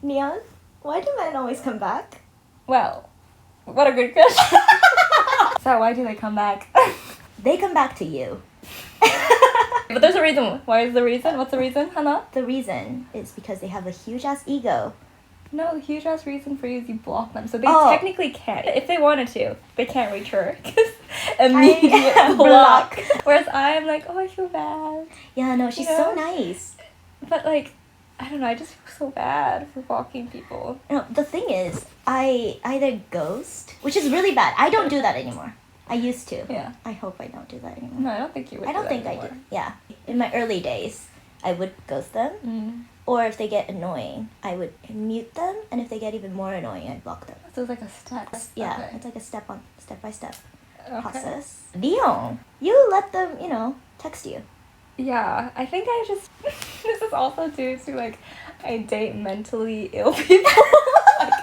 Neon, why do men always come back? Well, what a good question. So why do they come back? They come back to you. But there's a reason. Why is the reason? What's the reason, Hana? The reason is because they have a huge-ass ego. No, the huge ass reason for you is you block them. So they technically can't. If they wanted to, they can't reach her. Because immediate block. Whereas I'm like, oh, I feel bad. Yeah, no, she's so nice. But like, I don't know, I just feel so bad for blocking people. No, the thing is, I either ghost, which is really bad. I don't do that anymore. I used to. Yeah. I hope I don't do that anymore. No, I don't think you would. I don't think anymore. I do. Yeah. In my early days, I would ghost them. Mm. Or if they get annoying, I would mute them. And if they get even more annoying, I'd block them. So it's like a step. Yeah, Okay. it's like a step-by-step Okay. process. Leon, you let them, text you. Yeah, I think I just... This is also due to, like, I date mentally ill people. Like,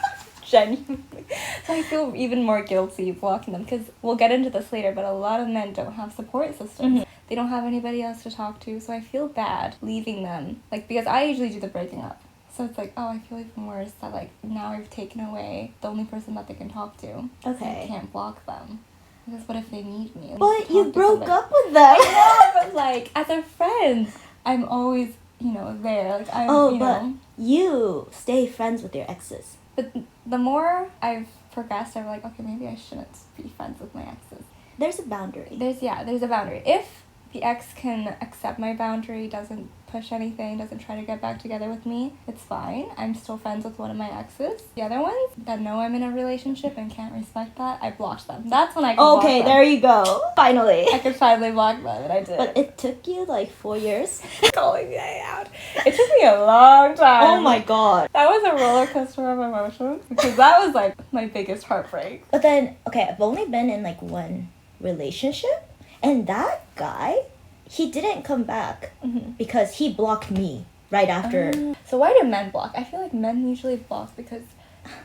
genuinely. So I feel even more guilty blocking them. Because we'll get into this later, but a lot of men don't have support systems. Mm-hmm. They don't have anybody else to talk to. So I feel bad leaving them. Like, because I usually do the breaking up. So it's like, oh, I feel even worse that, like, now I've taken away the only person that they can talk to. Okay. So I can't block them. Because what if they need me? But you Talk to broke somebody. up with them. I know, but like, as a friend, I'm always, there. Like, I'm, but you stay friends with your exes. But the more I've progressed, I'm like, okay, maybe I shouldn't be friends with my exes. There's a boundary. There's a boundary. If the ex can accept my boundary, doesn't push anything, doesn't try to get back together with me, it's fine. I'm still friends with one of my exes. The other ones that know I'm in a relationship and can't respect that, I blocked them. That's when I can block them. There you go. Finally. I could finally block them, and I did. But it took you like 4 years. Calling me out. It took me a long time. Oh my god. That was a roller coaster of emotions, because that was like my biggest heartbreak. But then, okay, I've only been in like one relationship, and that guy, he didn't come back because he blocked me right after. So why do men block? I feel like men usually block because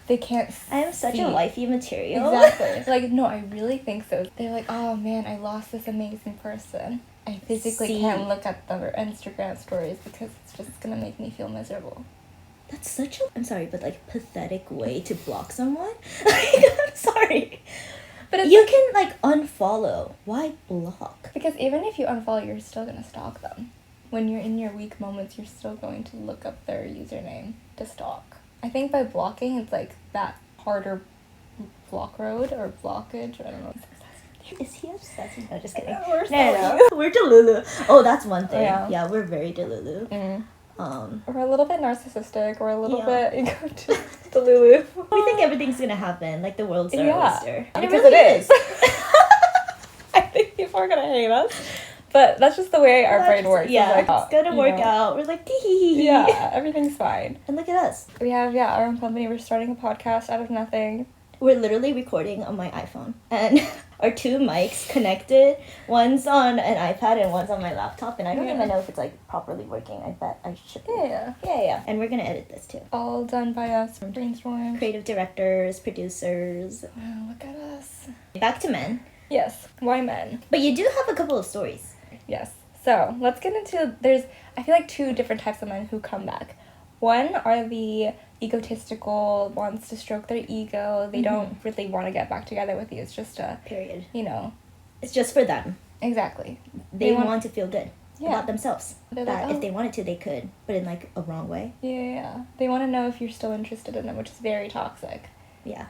they can't I am such see. a wifey material. Exactly. Like, no, I really think so. They're like, oh man, I lost this amazing person. I physically can't look at their Instagram stories because it's just gonna make me feel miserable. That's such a, I'm sorry, but like pathetic way to block someone. I'm sorry. But it's you can like unfollow. Why block? Because even if you unfollow, you're still gonna stalk them. When you're in your weak moments, you're still going to look up their username to stalk. I think by blocking, it's like that harder block road or blockage, or I don't know. Is he obsessed? No, just kidding. We're No. We're delulu. Oh, that's one thing. Yeah. Yeah, we're very delulu. We're a little bit narcissistic. We're a little bit delulu. We think everything's gonna happen, like the world's our oyster. And Because it really is. I think people are gonna hate us. But that's just the way our brain works. Yeah, it's, like, it's gonna work out. We're like, tee. Yeah, everything's fine. And look at us. We have, our own company. We're starting a podcast out of nothing. We're literally recording on my iPhone. And our 2 mics connected. One's on an iPad and one's on my laptop. And I don't even know if it's like properly working. I bet I should. Yeah. And we're gonna edit this too. All done by us from brainstorm. Creative directors, producers. Wow, look at us. Back to men. Yes. Why men? But you do have a couple of stories. Yes. So let's get into, I feel like 2 different types of men who come back. One are the egotistical, wants to stroke their ego. They don't really want to get back together with you. It's just a... Period. It's just for them. Exactly. They want to feel good about themselves. They're that like, if they wanted to, they could. But in like a wrong way. Yeah. They want to know if you're still interested in them, which is very toxic. Yeah.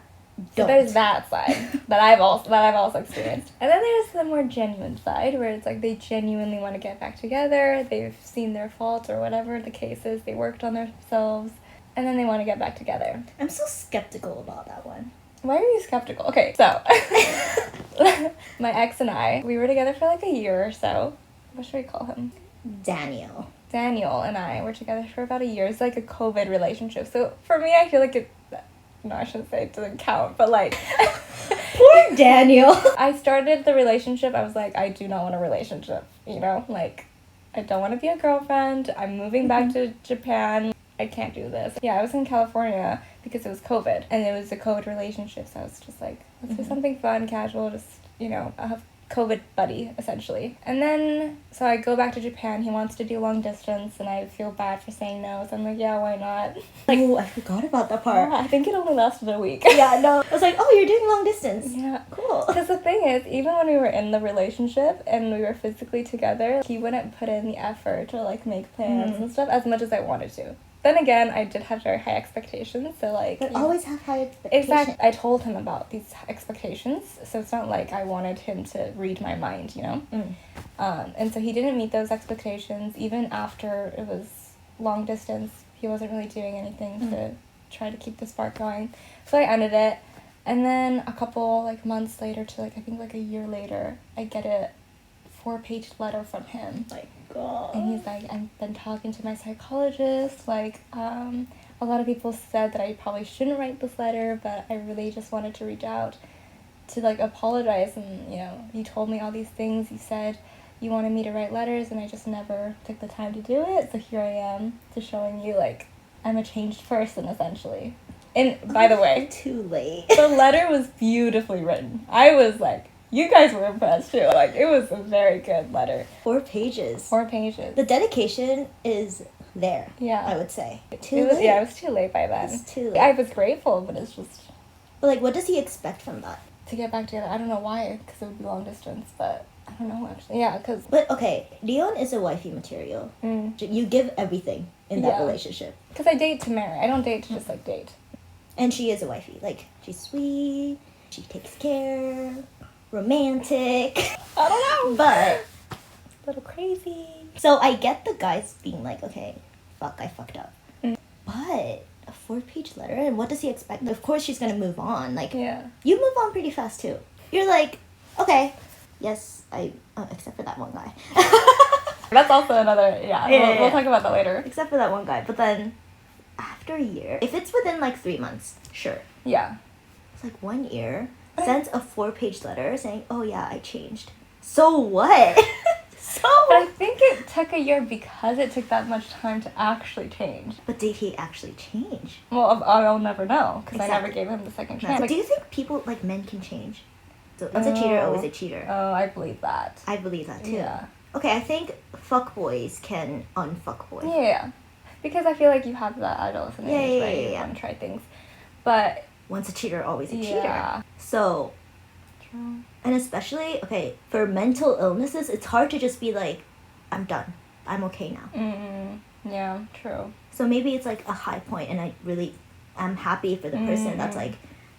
So there's that side that I've also experienced. And then there's the more genuine side where it's like they genuinely want to get back together, they've seen their faults or whatever the case is, they worked on themselves, and then they want to get back together. I'm so skeptical about that one. Why are you skeptical? Okay, so my ex and I, we were together for like a year or so. What should we call him? Daniel and I were together for about a year. It's like a COVID relationship. So for me, I feel like it... No, I shouldn't say it doesn't count, but like... Poor Daniel. I started the relationship, I was like, I do not want a relationship, Like, I don't want to be a girlfriend. I'm moving back to Japan. I can't do this. Yeah, I was in California because it was COVID, and it was a COVID relationship, so I was just like, let's do something fun, casual, just, have COVID buddy, essentially. And then, so I go back to Japan. He wants to do long distance, and I feel bad for saying no. So I'm like, yeah, why not? Like, oh, I forgot about that part. Yeah, I think it only lasted a week. Yeah, no. I was like, oh, you're doing long distance. Yeah. Cool. Because the thing is, even when we were in the relationship and we were physically together, he wouldn't put in the effort to, like, make plans and stuff as much as I wanted to. Then again, I did have very high expectations, so, like... But always have high expectations. Exactly. I told him about these expectations, so it's not like I wanted him to read my mind, you know? And so he didn't meet those expectations. Even after it was long distance, he wasn't really doing anything to try to keep the spark going. So I ended it. And then a couple, like, months later to, like, I think, like, a year later, I get a 4-page letter from him. My God. And he's like, I've been talking to my psychologist, like, a lot of people said that I probably shouldn't write this letter, but I really just wanted to reach out to, like, apologize, and, you know, you told me all these things, you said you wanted me to write letters, and I just never took the time to do it, so here I am, to showing you, like, I'm a changed person, essentially. And, by the way, too late. the letter was beautifully written. I was like, you guys were impressed too. Like, it was a very good letter. 4 pages. 4 pages. The dedication is there. Yeah. I would say. It was too late by then. It's too late. I was grateful, but it's just... But, like, what does he expect from that? To get back together. I don't know why, because it would be long distance, but I don't know, actually. Yeah, because... But, okay, Rion is a wifey material. You give everything in that relationship. Because I date to marry. I don't date to just, like, date. And she is a wifey. Like, she's sweet, she takes care, romantic. I don't know. But... a little crazy. So I get the guys being like, okay, fuck, I fucked up. But a 4-page letter, and what does he expect? Of course she's gonna move on. Like, you move on pretty fast too. You're like, okay, yes, except for that one guy. That's also another, we'll talk about that later. Except for that one guy. But then, after a year, if it's within like 3 months, sure. Yeah. It's like 1 year, sends a 4-page letter saying, oh yeah, I changed. So what? But I think it took a year because it took that much time to actually change. But did he actually change? Well, I'll never know, because I never gave him the second chance. So do you think people, like, men can change? So once a cheater, always a cheater. Oh, I believe that. I believe that too. Yeah. Okay, I think fuckboys can unfuckboy. Yeah. Because I feel like you have that adolescent age, right? You want to try things. But... once a cheater, always a cheater. So... True. And especially, okay, for mental illnesses, it's hard to just be like, I'm done. I'm okay now. Yeah, true. So maybe it's like a high point, and I really am happy for the person that's like,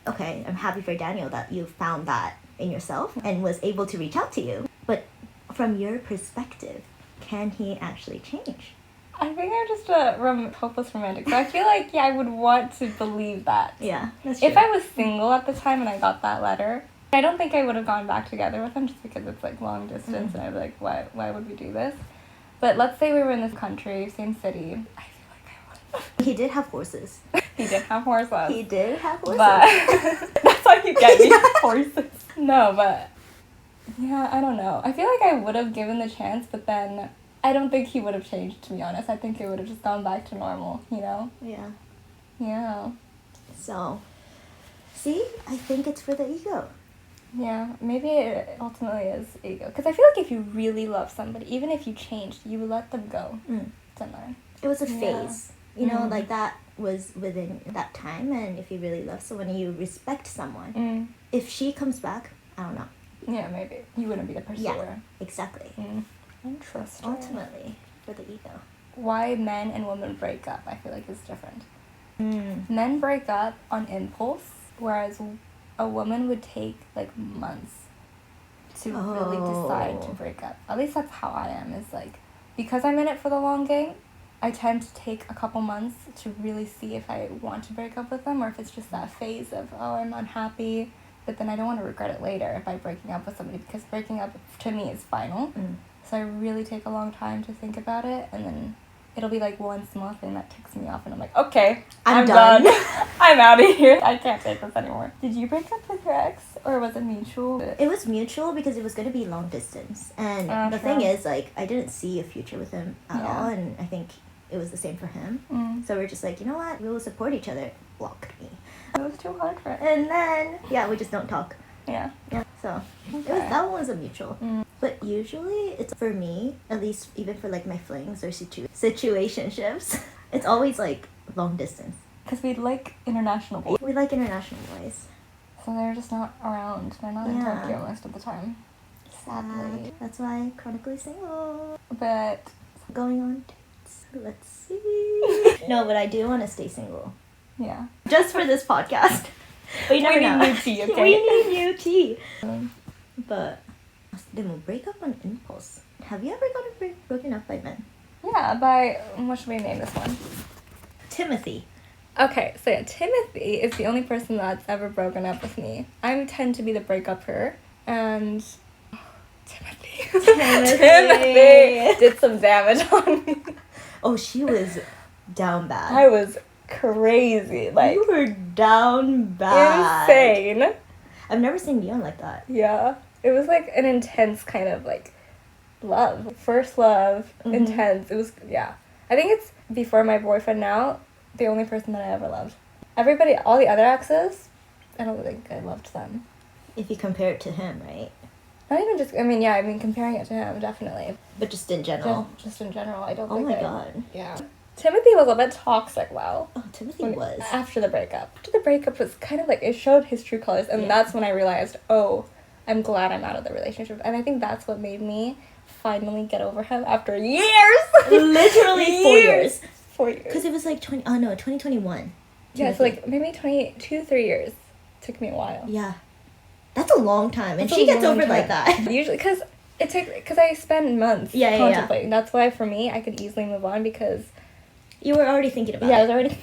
okay, I'm happy for Daniel that you found that in yourself and was able to reach out to you. But from your perspective, can he actually change? I think I'm just a hopeless romantic. So I feel like, I would want to believe that. Yeah, that's true. If I was single at the time and I got that letter... I don't think I would have gone back together with him just because it's, like, long distance and I'd be like, why would we do this? But let's say we were in this country, same city. I feel like I would. He did have horses. He did have horses. He did have horses. But that's why you get me, horses. No, but yeah, I don't know. I feel like I would have given the chance, but then I don't think he would have changed, to be honest. I think it would have just gone back to normal, you know? Yeah. Yeah. So, see? I think it's for the ego. Yeah, maybe it ultimately is ego. Because I feel like if you really love somebody, even if you changed, you would let them go to learn. It was a phase. You know, like that was within that time, and if you really love someone, you respect someone. If she comes back, I don't know. Yeah, maybe. You wouldn't be the pursuer. Yeah, exactly. Interesting. Ultimately, for the ego. Why men and women break up, I feel like is different. Men break up on impulse, whereas a woman would take, like, months to really decide to break up. At least that's how I am. Is like, because I'm in it for the long game, I tend to take a couple months to really see if I want to break up with them or if it's just that phase of, oh, I'm unhappy. But then I don't want to regret it later by breaking up with somebody, because breaking up to me is final. So I really take a long time to think about it, and then it'll be like one small thing that ticks me off, and I'm like, okay, I'm done. I'm out of here. I can't take this anymore. Did you break up with your ex, or was it mutual? It was mutual because it was going to be long distance. And the thing is, like, I didn't see a future with him at all, and I think it was the same for him. So we're just like, you know what? We will support each other. Block me. It was too hard for it. And then, we just don't talk. Yeah. So Okay. that one was a mutual. But usually it's, for me, at least even for like my flings or situationships, it's always like long distance. Because we like international boys. We like international boys. So they're just not around. They're not in Yeah. Tokyo most of the time. Sadly. That's why chronically single. But Going on dates. Let's see. No, but I do want to stay single. yeah. Just for this podcast. But you never We know. need new tea, okay? We need new tea. But then we'll break up on impulse. Have you ever gotten broken up by men? Yeah, by, what should we name this one? Timothy. Okay, so yeah, Timothy is the only person that's ever broken up with me. I tend to be the break-upper, and Timothy. Timothy did some damage on me. Oh, she was down bad. I was crazy, like You were down bad. insane. I've never seen Leon like that. Yeah, it was like an intense kind of like love, first love, intense. It was, yeah. I think it's, before my boyfriend now, the only person that I ever loved. Everybody, all the other exes, I don't think I loved them. If you compare it to him, right? Not even just, I mean, comparing it to him, definitely. But just in general. Just in general, I don't Oh think my god. Yeah. Timothy was a bit toxic, wow. Oh, Timothy was. After the breakup. After the breakup was kind of like, it showed his true colors, and that's when I realized, oh, I'm glad I'm out of the relationship. And I think that's what made me finally get over him after years! Literally 4 years. 4 years. Because it was like 2021. Yeah, so like maybe 3 years. Took me a while. Yeah. That's a long time. And That's she a gets long over it like time. that. Usually, because I spend months Yeah. contemplating. That's why for me, I could easily move on because... You were already thinking about I it. was already...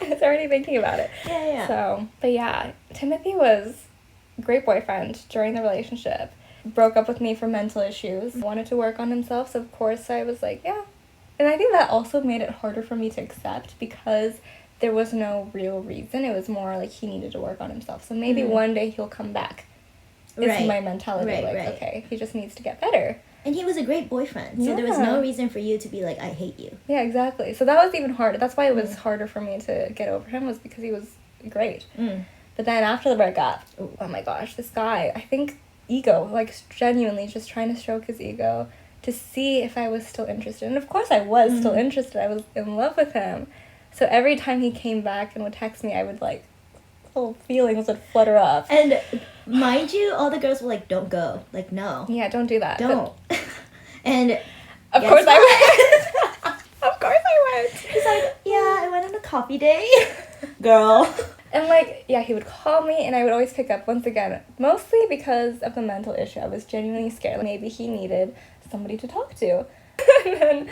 I was already thinking about it. Yeah. So, but yeah, Timothy was a great boyfriend during the relationship. Broke up with me for mental issues. Wanted to work on himself, so of course I was like, yeah. And I think that also made it harder for me to accept because there was no real reason. It was more like he needed to work on himself. So maybe one day he'll come back. It's my mentality. Okay, he just needs to get better. And he was a great boyfriend. So there was no reason for you to be like, I hate you. Yeah, exactly. So that was even harder. That's why it was harder for me to get over him, was because he was great. But then after the breakup, oh my gosh, this guy, I think ego, like genuinely just trying to stroke his ego to see if I was still interested. And of course I was still interested. I was in love with him. So every time he came back and would text me, I would like, little feelings would flutter up. And mind you, all the girls were like, don't go. Like, no. Yeah, don't do that. Don't. And of course I went. Of course I went. He's like, yeah, I went on a coffee date. Girl. And like, yeah, he would call me and I would always pick up once again, mostly because of the mental issue. I was genuinely scared. Maybe he needed somebody to talk to. And then,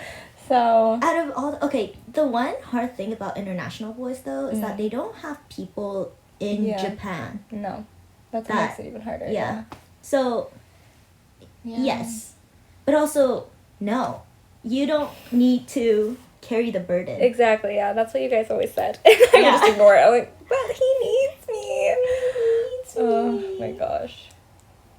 so... Out of all... the one hard thing about international boys, though, is that they don't have people in Japan. No. That's what makes it even harder. Yeah. So, yes. But also, no. You don't need to carry the burden. Exactly, yeah. That's what you guys always said. I would just ignore it. I'm like, but he needs me. Oh my gosh.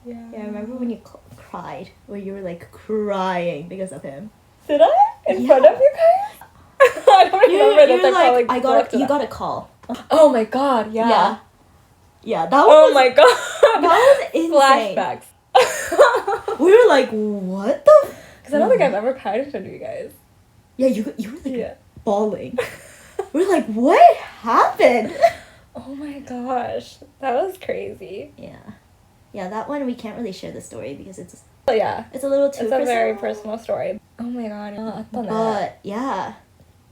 Yeah, I remember when you cried. When you were, like, crying because of him. Did I? In front of you guys? I don't remember that. You got a call. Oh my god, yeah. Yeah, that was... Oh my god. That was insane. Flashbacks. We were like, what the... Because I don't think I've ever cried to you guys. Yeah, you were like bawling. We were like, what happened? Oh my gosh. That was crazy. Yeah. Yeah, that one we can't really share the story because it's... But yeah. It's a little too personal. It's a very personal story. Oh my god. But, yeah.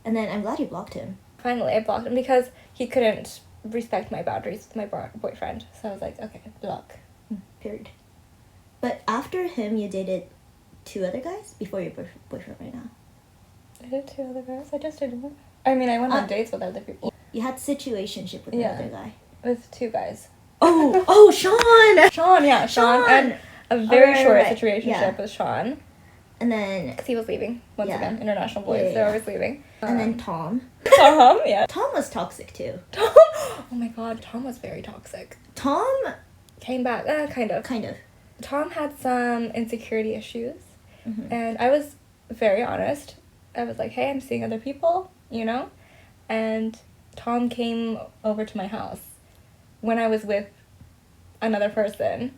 And then I'm glad you blocked him. Finally, I blocked him because he couldn't respect my boundaries with my boyfriend. So I was like, okay, block. Period. But after him, you dated 2 other guys before your boyfriend right now? I did 2 other guys. I just did one. I mean, I went on dates with other people. You had situationship with another guy. With 2 guys. Oh, Sean! Sean. And a very short situationship with Sean. And then... Because he was leaving. Once again, international boys. They're always leaving. And then Tom. Tom, yeah. Tom was toxic, too. Tom? Oh my god, Tom was very toxic. Tom... Came back. Kind of. Tom had some insecurity issues. And I was very honest. I was like, hey, I'm seeing other people, you know? And Tom came over to my house when I was with another person.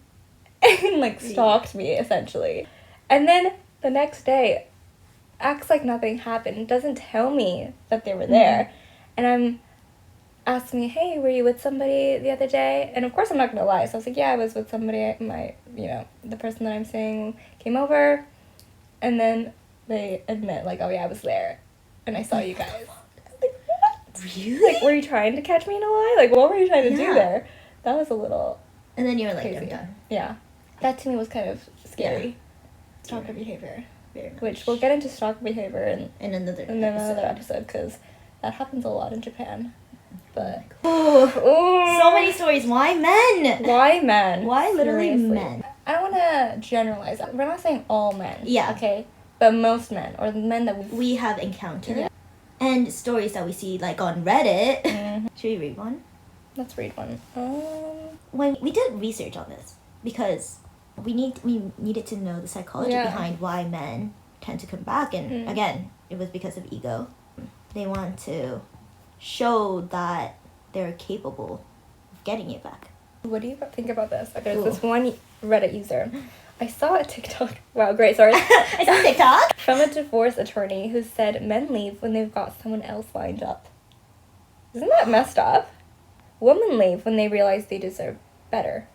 and like stalked me essentially. And then the next day acts like nothing happened, doesn't tell me that they were there. And I'm asking me, hey, were you with somebody the other day? And of course I'm not gonna lie, so I was like, yeah, I was with somebody. The person that I'm seeing came over. And then they admit, like, oh yeah, I was there and I saw you guys. Like, what? Really? Like, were you trying to catch me in a lie? Like, what were you trying to do there? That was a little And then you were like, crazy. I'm done. Yeah. That to me was kind of scary. Stalker behavior. Very much. Which we'll get into stalker behavior in another episode, because that happens a lot in Japan. But so many stories. Why men? Why men? Why literally Seriously. men? I don't want to generalize that. We're not saying all men. Yeah. Okay? But most men, or the men that we have encountered. And stories that we see like on Reddit. Should we read one? Let's read one. When we did research on this, because we needed to know the psychology behind why men tend to come back, and again, it was because of ego. They want to show that they're capable of getting it back. What do you think about this? There's this one Reddit user. I saw a TikTok. Wow, great, sorry. I saw a TikTok? From a divorce attorney who said men leave when they've got someone else lined up. Isn't that messed up? Women leave when they realize they deserve better,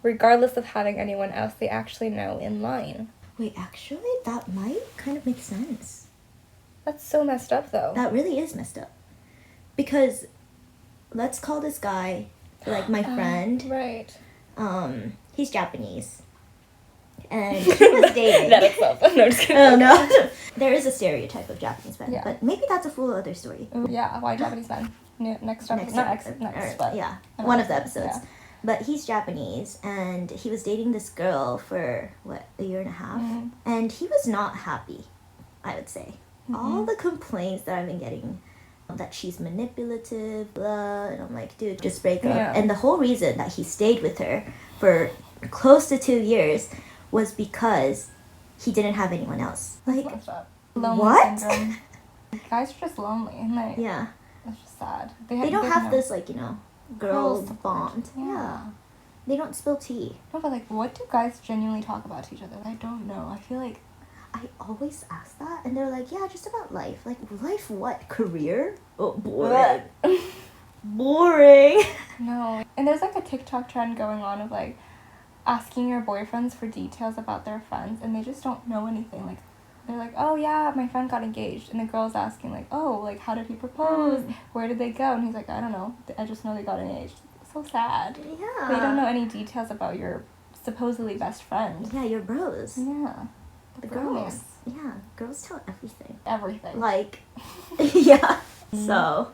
regardless of having anyone else they actually know in line. Wait, actually, that might kind of make sense. That's so messed up, though. That really is messed up. Because, let's call this guy, like, my friend. Right. He's Japanese. And he was dating. That itself. No, just kidding. Oh, no. There is a stereotype of Japanese men, but maybe that's a full other story. Yeah, why Japanese men? Next episode. Yeah, one of the episodes. Yeah. But he's Japanese, and he was dating this girl for, a year and a half? And he was not happy, I would say. All the complaints that I've been getting, that she's manipulative, blah, and I'm like, dude, just break up. Yeah. And the whole reason that he stayed with her for close to 2 years was because he didn't have anyone else. Like, lonely syndrome. Guys are just lonely, and it's just sad. They don't have this, like, girl bond. Yeah. They don't spill tea. No, but like, what do guys genuinely talk about to each other? I don't know. I feel like I always ask that, and they're like, yeah, just about life. Like, life what? Career? Oh, boring. Boring. No. And there's like a TikTok trend going on of like asking your boyfriends for details about their friends, and they just don't know anything. Like, they're like, oh yeah, my friend got engaged, and the girl's asking like, oh, like, how did he propose? Where did they go? And he's like, I don't know. I just know they got engaged. So sad. Yeah. But you don't know any details about your supposedly best friend. Yeah, your bros. Yeah. The girls. Yeah, girls tell everything. Everything. Like, yeah. So,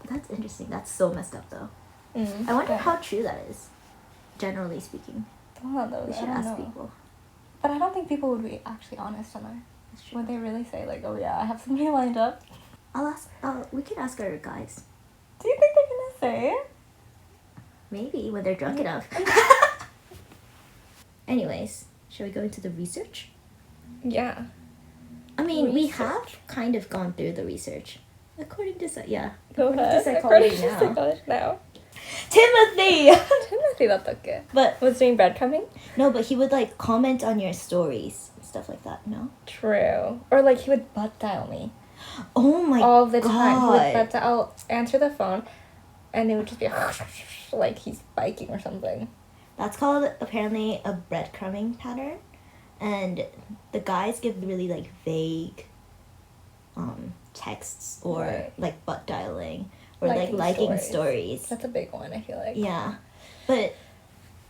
that's interesting. That's so messed up, though. I wonder how true that is, generally speaking. We should ask people. But I don't think people would be actually honest on that. That's true. Would they really say, like, oh yeah, I have somebody lined up? We could ask our guys. Do you think they're gonna say it? Maybe, when they're drunk enough. Anyways, shall we go into the research? Yeah. I mean, we have kind of gone through the research. According to Go ahead. Psychology now. Timothy! Timothy, that's okay. But was doing breadcrumbing? No, but he would like comment on your stories and stuff like that, no? True. Or like he would butt dial me. Oh my god. All the time. He would butt dial. I'll answer the phone and it would just be like he's biking or something. That's called apparently a breadcrumbing pattern. And the guys give really like vague texts or like butt dialing or liking stories. That's a big one, I feel like. Yeah. But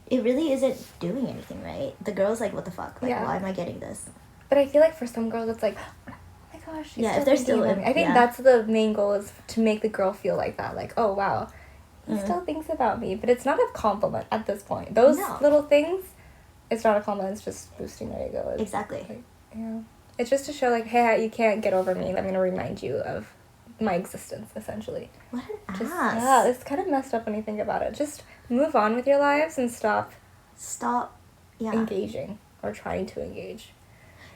it really isn't doing anything, right? The girl's like, what the fuck? Like, why am I getting this? But I feel like for some girls it's like, oh my gosh, she's if they're still I think that's the main goal, is to make the girl feel like that. Like, oh wow, he still thinks about me. But it's not a compliment at this point. Those little things, it's not a compliment, it's just boosting their ego. Exactly. Like, yeah. It's just to show like, hey, you can't get over me. I'm going to remind you of my existence, essentially. What an ass. Yeah, it's kind of messed up when you think about it. Just move on with your lives and stop engaging or trying to engage.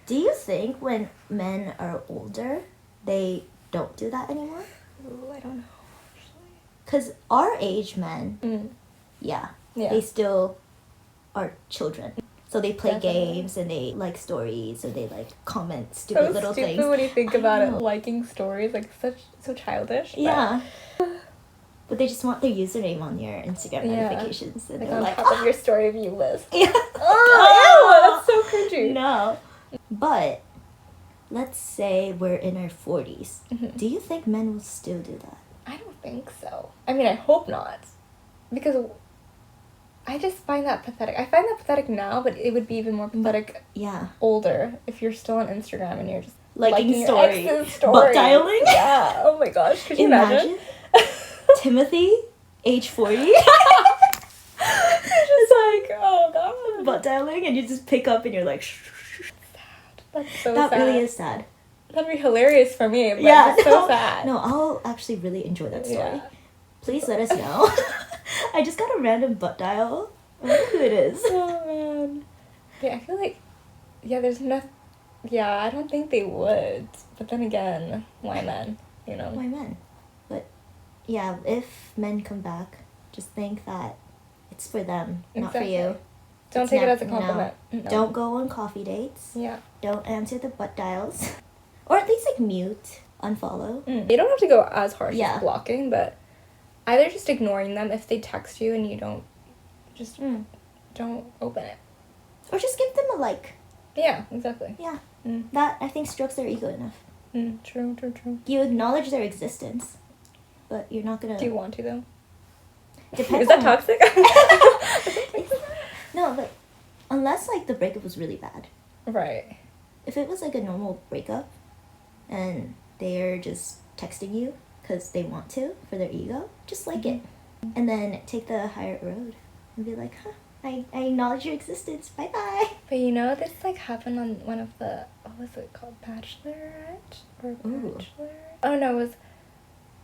Do you think when men are older, they don't do that anymore? Ooh, I don't know, actually. Because our age men, they still are children. So they play games and they like stories, or they like comment stupid little things. So stupid when you think about it. Liking stories, like so childish. Yeah. But they just want their username on your Instagram notifications. And like they're on like, top of your story view list. Yeah. Oh, that's so cringy. No. But let's say we're in our 40s. Mm-hmm. Do you think men will still do that? I don't think so. I mean, I hope not. Because I just find that pathetic. I find that pathetic now, but it would be even more pathetic older if you're still on Instagram and you're just liking your ex's story. Butt dialing? Yeah. Oh my gosh. Could you imagine? Timothy, age 40. It's just like, oh god. Butt dialing, and you just pick up and you're like, That's so sad. That really is sad. That'd be hilarious for me, but it's so sad. No, I'll actually really enjoy that story. Yeah. Please let us know. I just got a random butt dial. I wonder who it is. Oh, man. Yeah, I feel like, there's enough. Yeah, I don't think they would. But then again, why men? You know? Why men? But, yeah, if men come back, just think that it's for them, not for you. Don't take it as a compliment. No. Don't go on coffee dates. Yeah. Don't answer the butt dials. Or at least, like, mute, unfollow. You don't have to go as harsh as blocking, but either just ignoring them if they text you and you don't, just don't open it. Or just give them a like. Yeah, exactly. Yeah. That, I think, strokes their ego enough. True. You acknowledge their existence, but you're not gonna... Do you want to, though? Depends. Is that toxic? No, but unless, like, the breakup was really bad. Right. If it was, like, a normal breakup, and they're just texting you because they want to, for their ego, just like it. And then take the higher road and be like, I acknowledge your existence, bye-bye. But you know, this, like, happened on one of the, what was it called, Bachelorette? Or Bachelor? Oh, no, it was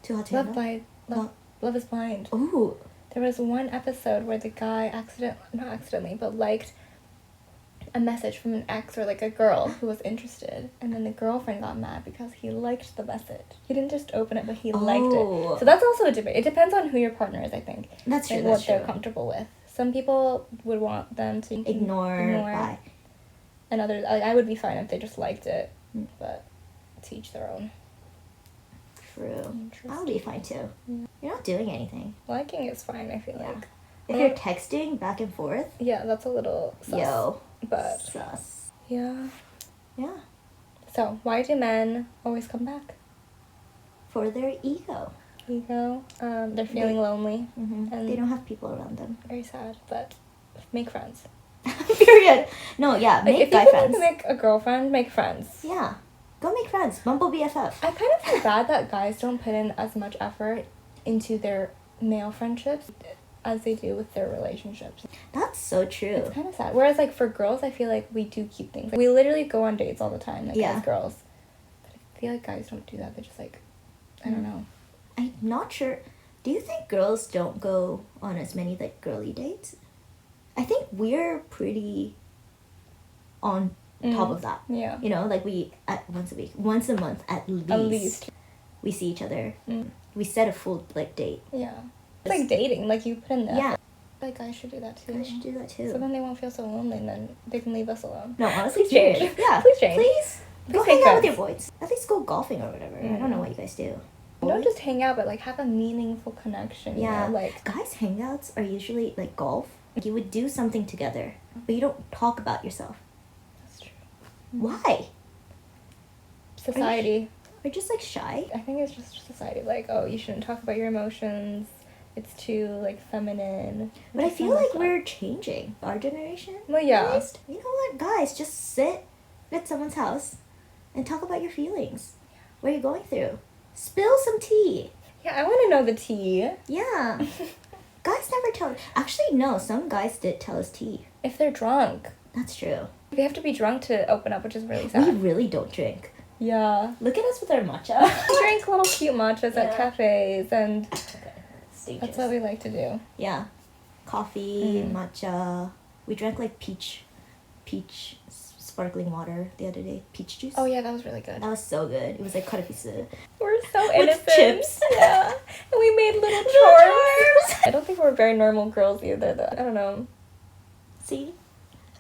Too Hot to Handle? Love is Blind. Ooh. There was one episode where the guy not accidentally, but liked a message from an ex or like a girl who was interested, and then the girlfriend got mad because he liked the message. He didn't just open it, but he liked it. So that's also a debate. It depends on who your partner is, I think. That's true. Like what they're comfortable with. Some people would want them to ignore. Bye. And others, I would be fine if they just liked it, but to each their own. True. I'll be fine too. Yeah. You're not doing anything. Liking is fine, I feel like. If you're texting back and forth. Yeah, that's a little sus. Yo. But. Sus. Yeah. Yeah. So, why do men always come back? For their ego. They're feeling lonely. And they don't have people around them. Very sad, but make friends. Period. No, yeah, make guy friends. If you can make a girlfriend, make friends. Yeah. Go make friends. Bumble BFF. I kind of feel bad that guys don't put in as much effort into their male friendships as they do with their relationships. That's so true. It's kind of sad. Whereas, like, for girls, I feel like we do keep things. Like, we literally go on dates all the time, like, as girls. But I feel like guys don't do that. They're just, like, I don't know. I'm not sure. Do you think girls don't go on as many, like, girly dates? I think we're pretty on top of that. Yeah. You know, like, we, once a month at least. We see each other. We set a full, like, date. Yeah. It's like dating. Like, you put in the effort. Yeah. Like, guys should do that too. Guys should do that too. So then they won't feel so lonely, and then they can leave us alone. No, honestly, please change. Yeah. Please change. Please go hang out with your boys. At least go golfing or whatever. I don't know what you guys do. Don't just hang out, but, like, have a meaningful connection. Yeah. You know? Like, guys' hangouts are usually, like, golf. Like, you would do something together, but you don't talk about yourself. That's true. Why? Society. We're just, like, shy. I think it's just society. Like, oh, you shouldn't talk about your emotions. It's too, like, feminine. But I feel like we're changing. Our generation. Well, yeah. Least, you know what, guys? Just sit at someone's house and talk about your feelings. What are you going through? Spill some tea. Yeah, I want to know the tea. Yeah. Guys never tell... Actually, no. Some guys did tell us tea. If they're drunk. That's true. They have to be drunk to open up, which is really sad. We really don't drink. Yeah. Look at us with our matcha. We drink little cute matchas at cafes, and Stages. That's what we like to do. Yeah. Coffee, matcha. We drank, like, peach sparkling water the other day. Peach juice. Oh, yeah, that was really good. That was so good. It was like karafisu. We're so innocent. With chips. Yeah. And we made little charms. I don't think we're very normal girls either, though. I don't know. See?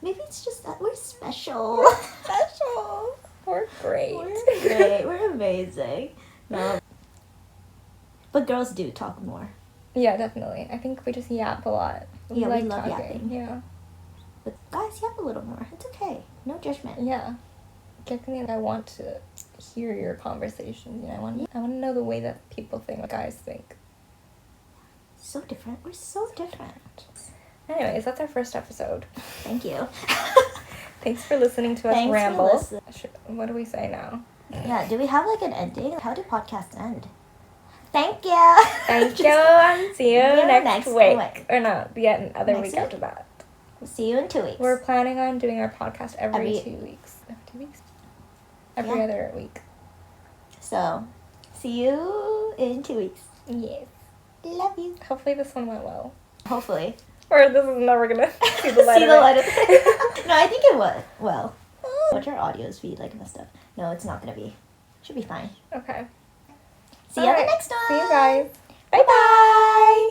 Maybe it's just that we're special. Special. We're great. We're great. We're amazing. No. But girls do talk more. Yeah, definitely. I think we just yap a lot. We Yeah, like we love talking. yapping. Yeah. But guys, yap a little more. It's okay. No judgment. Yeah. Definitely, I want to hear your conversations. You know, I want to know the way that people think, what guys think. So different. We're so different. Anyways, that's our first episode. Thank you. Thanks for listening to us Thanks for ramble. listening. What do we say now? Yeah, do we have like an ending? How do podcasts end? Thank you. Thank you, and see you next week. week. Or no, yeah, another Next week week? after that. See you in 2 weeks. We're planning on doing our podcast every 2 weeks. Every 2 weeks? Every Yeah. other week. So, see you in 2 weeks. Yes. Love you. Hopefully this one went well. Hopefully. Or this is never gonna see the light See of the it. light of it. No, I think it was. Well, what's your audios feed like messed up? No, it's not gonna be. Should be fine. Okay. See you on the Alright. next one. See you guys. Bye bye.